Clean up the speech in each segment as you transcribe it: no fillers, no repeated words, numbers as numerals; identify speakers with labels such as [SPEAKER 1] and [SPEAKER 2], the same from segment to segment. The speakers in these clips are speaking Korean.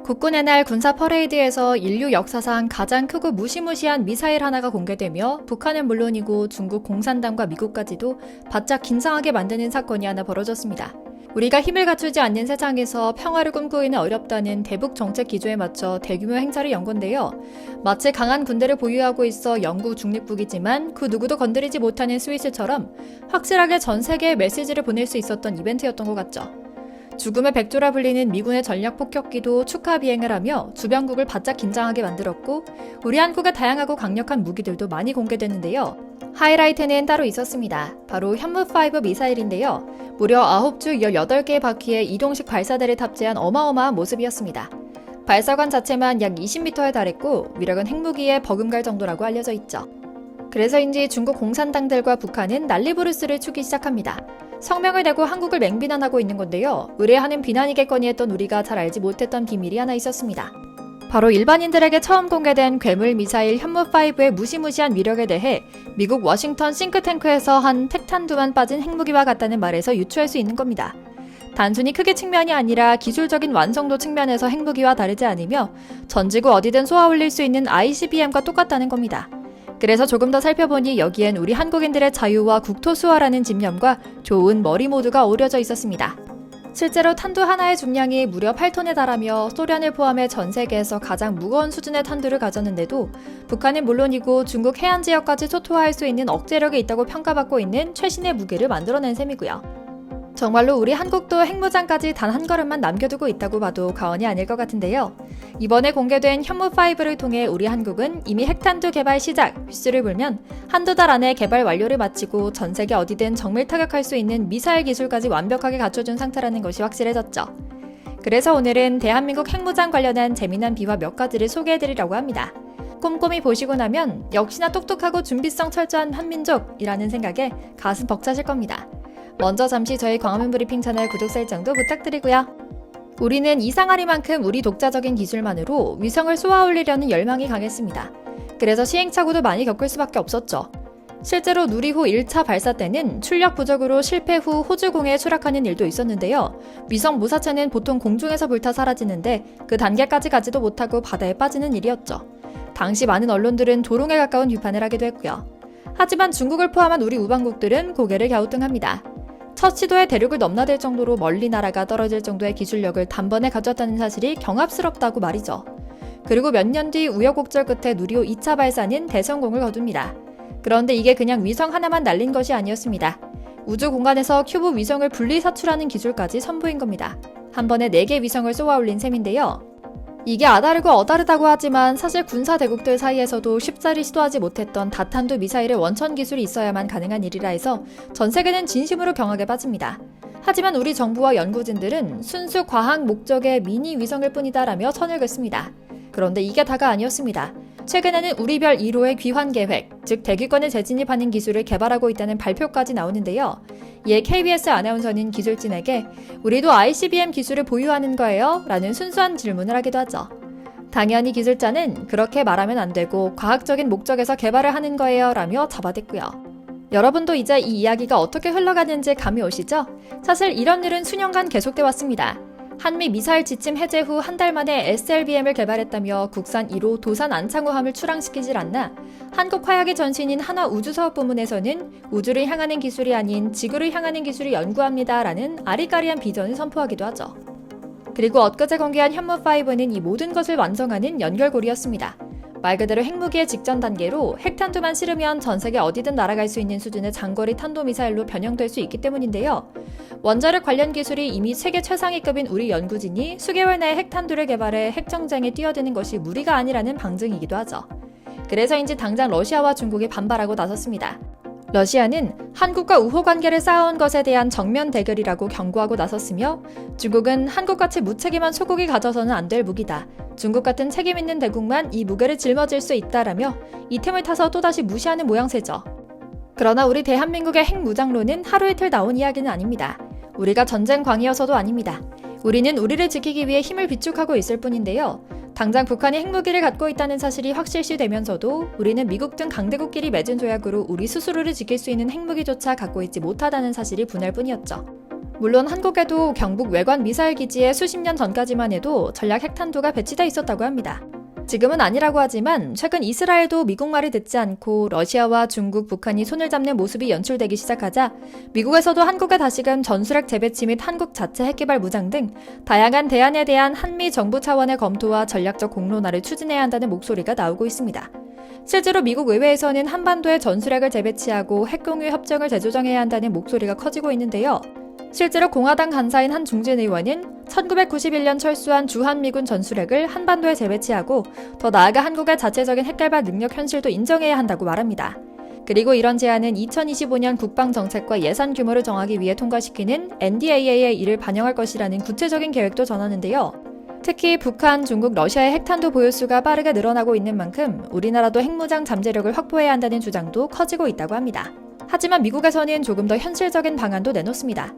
[SPEAKER 1] 국군의 날 군사 퍼레이드에서 인류 역사상 가장 크고 무시무시한 미사일 하나가 공개되며 북한은 물론이고 중국 공산당과 미국까지도 바짝 긴장하게 만드는 사건이 하나 벌어졌습니다. 우리가 힘을 갖추지 않는 세상에서 평화를 꿈꾸기는 어렵다는 대북 정책 기조에 맞춰 대규모 행사를 연 건데요. 마치 강한 군대를 보유하고 있어 영구 중립국이지만 그 누구도 건드리지 못하는 스위스처럼 확실하게 전 세계에 메시지를 보낼 수 있었던 이벤트였던 것 같죠. 죽음의 백조라 불리는 미군의 전략 폭격기도 축하 비행을 하며 주변국을 바짝 긴장하게 만들었고 우리 한국의 다양하고 강력한 무기들도 많이 공개됐는데요. 하이라이트는 따로 있었습니다. 바로 현무5 미사일인데요. 무려 9주 18개의 바퀴에 이동식 발사대를 탑재한 어마어마한 모습이었습니다. 발사관 자체만 약 20m에 달했고 위력은 핵무기에 버금갈 정도라고 알려져 있죠. 그래서인지 중국 공산당들과 북한은 난리부르스를 추기 시작합니다. 성명을 내고 한국을 맹비난하고 있는 건데요. 의뢰하는 비난이겠거니 했던 우리가 잘 알지 못했던 비밀이 하나 있었습니다. 바로 일반인들에게 처음 공개된 괴물 미사일 현무5의 무시무시한 위력에 대해 미국 워싱턴 싱크탱크에서 한 핵탄두만 빠진 핵무기와 같다는 말에서 유추할 수 있는 겁니다. 단순히 크기 측면이 아니라 기술적인 완성도 측면에서 핵무기와 다르지 않으며 전지구 어디든 쏘아 올릴 수 있는 ICBM과 똑같다는 겁니다. 그래서 조금 더 살펴보니 여기엔 우리 한국인들의 자유와 국토 수호라는 집념과 좋은 머리 모두가 어우러져 있었습니다. 실제로 탄두 하나의 중량이 무려 8톤에 달하며 소련을 포함해 전 세계에서 가장 무거운 수준의 탄두를 가졌는데도 북한은 물론이고 중국 해안 지역까지 초토화할 수 있는 억제력이 있다고 평가받고 있는 최신의 무기를 만들어낸 셈이고요. 정말로 우리 한국도 핵무장까지 단 한 걸음만 남겨두고 있다고 봐도 과언이 아닐 것 같은데요. 이번에 공개된 현무5를 통해 우리 한국은 이미 핵탄두 개발 시작 휘스를 불면 한두 달 안에 개발 완료를 마치고 전 세계 어디든 정밀 타격할 수 있는 미사일 기술까지 완벽하게 갖춰준 상태라는 것이 확실해졌죠. 그래서 오늘은 대한민국 핵무장 관련한 재미난 비화 몇 가지를 소개해드리려고 합니다. 꼼꼼히 보시고 나면 역시나 똑똑하고 준비성 철저한 한민족이라는 생각에 가슴 벅차실 겁니다. 먼저 잠시 저희 광화문 브리핑 채널 구독 설정도 부탁드리고요. 우리는 이상하리만큼 우리 독자적인 기술만으로 위성을 쏘아 올리려는 열망이 강했습니다. 그래서 시행착오도 많이 겪을 수밖에 없었죠. 실제로 누리호 1차 발사 때는 출력 부족으로 실패 후 호주공해에 추락하는 일도 있었는데요. 위성 모사체는 보통 공중에서 불타 사라지는데 그 단계까지 가지도 못하고 바다에 빠지는 일이었죠. 당시 많은 언론들은 조롱에 가까운 비판을 하기도 했고요. 하지만 중국을 포함한 우리 우방국들은 고개를 갸우뚱합니다. 첫 시도에 대륙을 넘나들 정도로 멀리 나라가 떨어질 정도의 기술력을 단번에 가졌다는 사실이 경압스럽다고 말이죠. 그리고 몇 년 뒤 우여곡절 끝에 누리호 2차 발사는 대성공을 거둡니다. 그런데 이게 그냥 위성 하나만 날린 것이 아니었습니다. 우주 공간에서 큐브 위성을 분리 사출하는 기술까지 선보인 겁니다. 한 번에 4개 위성을 쏘아 올린 셈인데요. 이게 아다르고 어다르다고 하지만 사실 군사 대국들 사이에서도 쉽사리 시도하지 못했던 다탄두 미사일의 원천 기술이 있어야만 가능한 일이라 해서 전 세계는 진심으로 경악에 빠집니다. 하지만 우리 정부와 연구진들은 순수 과학 목적의 미니 위성일 뿐이다라며 선을 긋습니다. 그런데 이게 다가 아니었습니다. 최근에는 우리별 1호의 귀환 계획, 즉 대기권에 재진입하는 기술을 개발하고 있다는 발표까지 나오는데요. 이에 KBS 아나운서는 기술진에게 우리도 ICBM 기술을 보유하는 거예요? 라는 순수한 질문을 하기도 하죠. 당연히 기술자는 그렇게 말하면 안 되고 과학적인 목적에서 개발을 하는 거예요 라며 잡아댔고요. 여러분도 이제 이 이야기가 어떻게 흘러가는지 감이 오시죠? 사실 이런 일은 수년간 계속돼 왔습니다. 한미 미사일 지침 해제 후 한 달 만에 SLBM을 개발했다며 국산 1호 도산 안창호함을 출항시키질 않나 한국 화약의 전신인 한화우주사업 부문에서는 우주를 향하는 기술이 아닌 지구를 향하는 기술을 연구합니다라는 아리까리한 비전을 선포하기도 하죠. 그리고 엊그제 공개한 현무5는 이 모든 것을 완성하는 연결고리였습니다. 말 그대로 핵무기의 직전 단계로 핵탄두만 실으면 전 세계 어디든 날아갈 수 있는 수준의 장거리 탄도미사일로 변형될 수 있기 때문인데요. 원자력 관련 기술이 이미 세계 최상위급인 우리 연구진이 수개월 내에 핵탄두를 개발해 핵정쟁에 뛰어드는 것이 무리가 아니라는 방증이기도 하죠. 그래서인지 당장 러시아와 중국이 반발하고 나섰습니다. 러시아는 한국과 우호 관계를 쌓아온 것에 대한 정면 대결이라고 경고하고 나섰으며 중국은 한국같이 무책임한 소국이 가져서는 안 될 무기다. 중국 같은 책임 있는 대국만 이 무게를 짊어질 수 있다라며 이 틈을 타서 또다시 무시하는 모양새죠. 그러나 우리 대한민국의 핵무장론은 하루 이틀 나온 이야기는 아닙니다. 우리가 전쟁광이어서도 아닙니다. 우리는 우리를 지키기 위해 힘을 비축하고 있을 뿐인데요. 당장 북한이 핵무기를 갖고 있다는 사실이 확실시되면서도 우리는 미국 등 강대국끼리 맺은 조약으로 우리 스스로를 지킬 수 있는 핵무기조차 갖고 있지 못하다는 사실이 분할 뿐이었죠. 물론 한국에도 경북 외관 미사일 기지에 수십 년 전까지만 해도 전략 핵탄두가 배치돼 있었다고 합니다. 지금은 아니라고 하지만 최근 이스라엘도 미국 말을 듣지 않고 러시아와 중국, 북한이 손을 잡는 모습이 연출되기 시작하자 미국에서도 한국에 다시금 전술핵 재배치 및 한국 자체 핵개발 무장 등 다양한 대안에 대한 한미 정부 차원의 검토와 전략적 공론화를 추진해야 한다는 목소리가 나오고 있습니다. 실제로 미국 의회에서는 한반도에 전술핵을 재배치하고 핵공유 협정을 재조정해야 한다는 목소리가 커지고 있는데요. 실제로 공화당 간사인 한 중진 의원은 1991년 철수한 주한미군 전술핵을 한반도에 재배치하고 더 나아가 한국의 자체적인 핵개발 능력 현실도 인정해야 한다고 말합니다. 그리고 이런 제안은 2025년 국방정책과 예산 규모를 정하기 위해 통과시키는 NDAA의 일을 반영할 것이라는 구체적인 계획도 전하는데요. 특히 북한, 중국, 러시아의 핵탄두 보유수가 빠르게 늘어나고 있는 만큼 우리나라도 핵무장 잠재력을 확보해야 한다는 주장도 커지고 있다고 합니다. 하지만 미국에서는 조금 더 현실적인 방안도 내놓습니다.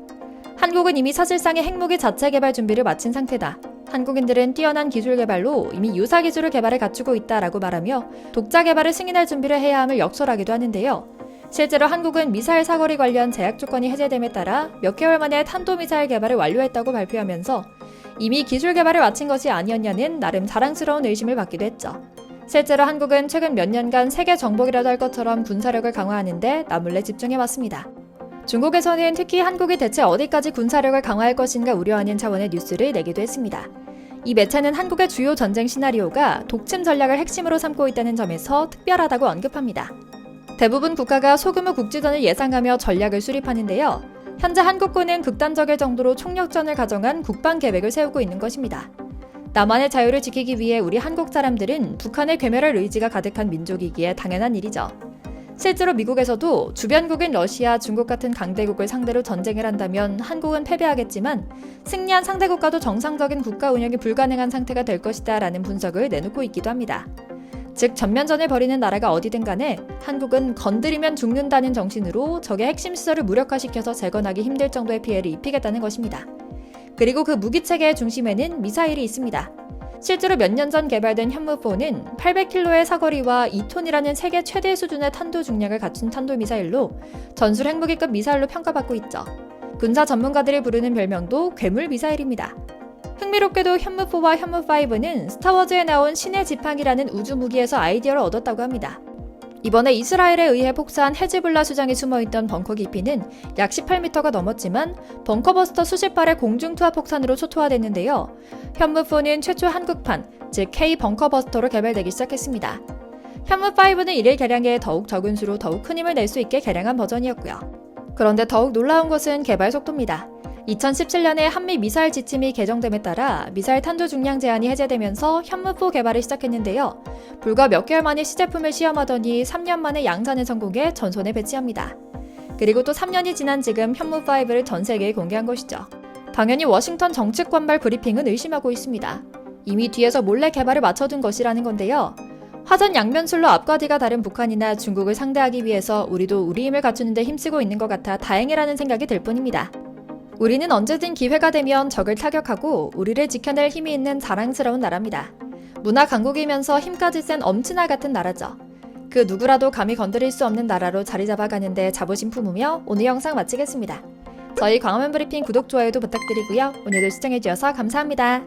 [SPEAKER 1] 한국은 이미 사실상의 핵무기 자체 개발 준비를 마친 상태다. 한국인들은 뛰어난 기술 개발로 이미 유사 기술을 개발해 갖추고 있다라고 말하며 독자 개발을 승인할 준비를 해야 함을 역설하기도 하는데요. 실제로 한국은 미사일 사거리 관련 제약 조건이 해제됨에 따라 몇 개월 만에 탄도미사일 개발을 완료했다고 발표하면서 이미 기술 개발을 마친 것이 아니었냐는 나름 자랑스러운 의심을 받기도 했죠. 실제로 한국은 최근 몇 년간 세계 정복이라도 할 것처럼 군사력을 강화하는데 나몰래 집중해왔습니다. 중국에서는 특히 한국이 대체 어디까지 군사력을 강화할 것인가 우려하는 차원의 뉴스를 내기도 했습니다. 이 매체는 한국의 주요 전쟁 시나리오가 독침 전략을 핵심으로 삼고 있다는 점에서 특별하다고 언급합니다. 대부분 국가가 소규모 국지전을 예상하며 전략을 수립하는데요. 현재 한국군은 극단적일 정도로 총력전을 가정한 국방 계획을 세우고 있는 것입니다. 남한의 자유를 지키기 위해 우리 한국 사람들은 북한의 괴멸할 의지가 가득한 민족이기에 당연한 일이죠. 실제로 미국에서도 주변국인 러시아, 중국 같은 강대국을 상대로 전쟁을 한다면 한국은 패배하겠지만 승리한 상대국가도 정상적인 국가 운영이 불가능한 상태가 될 것이다 라는 분석을 내놓고 있기도 합니다. 즉 전면전을 벌이는 나라가 어디든 간에 한국은 건드리면 죽는다는 정신으로 적의 핵심 시설을 무력화시켜서 재건하기 힘들 정도의 피해를 입히겠다는 것입니다. 그리고 그 무기체계의 중심에는 미사일이 있습니다. 실제로 몇 년 전 개발된 현무4는 800km의 사거리와 2톤이라는 세계 최대 수준의 탄도 중량을 갖춘 탄도미사일로 전술 핵무기급 미사일로 평가받고 있죠. 군사 전문가들이 부르는 별명도 괴물 미사일입니다. 흥미롭게도 현무4와 현무5는 스타워즈에 나온 신의 지팡이라는 우주무기에서 아이디어를 얻었다고 합니다. 이번에 이스라엘에 의해 폭사한 헤즈볼라 수장이 숨어있던 벙커 깊이는 약 18m가 넘었지만 벙커버스터 수십 발의 공중투하 폭탄으로 초토화됐는데요. 현무4는 최초 한국판, 즉 K 벙커버스터로 개발되기 시작했습니다. 현무5는 이를 개량해 더욱 적은 수로 더욱 큰 힘을 낼 수 있게 개량한 버전이었고요. 그런데 더욱 놀라운 것은 개발 속도입니다. 2017년에 한미 미사일 지침이 개정됨에 따라 미사일 탄두 중량 제한이 해제되면서 현무4 개발을 시작했는데요. 불과 몇 개월 만에 시제품을 시험하더니 3년 만에 양산에 성공해 전선에 배치합니다. 그리고 또 3년이 지난 지금 현무5를 전 세계에 공개한 것이죠. 당연히 워싱턴 정치권발 브리핑은 의심하고 있습니다. 이미 뒤에서 몰래 개발을 맞춰둔 것이라는 건데요. 화전 양면술로 앞과 뒤가 다른 북한이나 중국을 상대하기 위해서 우리도 우리 힘을 갖추는 데 힘쓰고 있는 것 같아 다행이라는 생각이 들 뿐입니다. 우리는 언제든 기회가 되면 적을 타격하고 우리를 지켜낼 힘이 있는 자랑스러운 나라입니다. 문화 강국이면서 힘까지 센 엄친아 같은 나라죠. 그 누구라도 감히 건드릴 수 없는 나라로 자리 잡아가는데 자부심 품으며 오늘 영상 마치겠습니다. 저희 광화문 브리핑 구독, 좋아요도 부탁드리고요. 오늘도 시청해주셔서 감사합니다.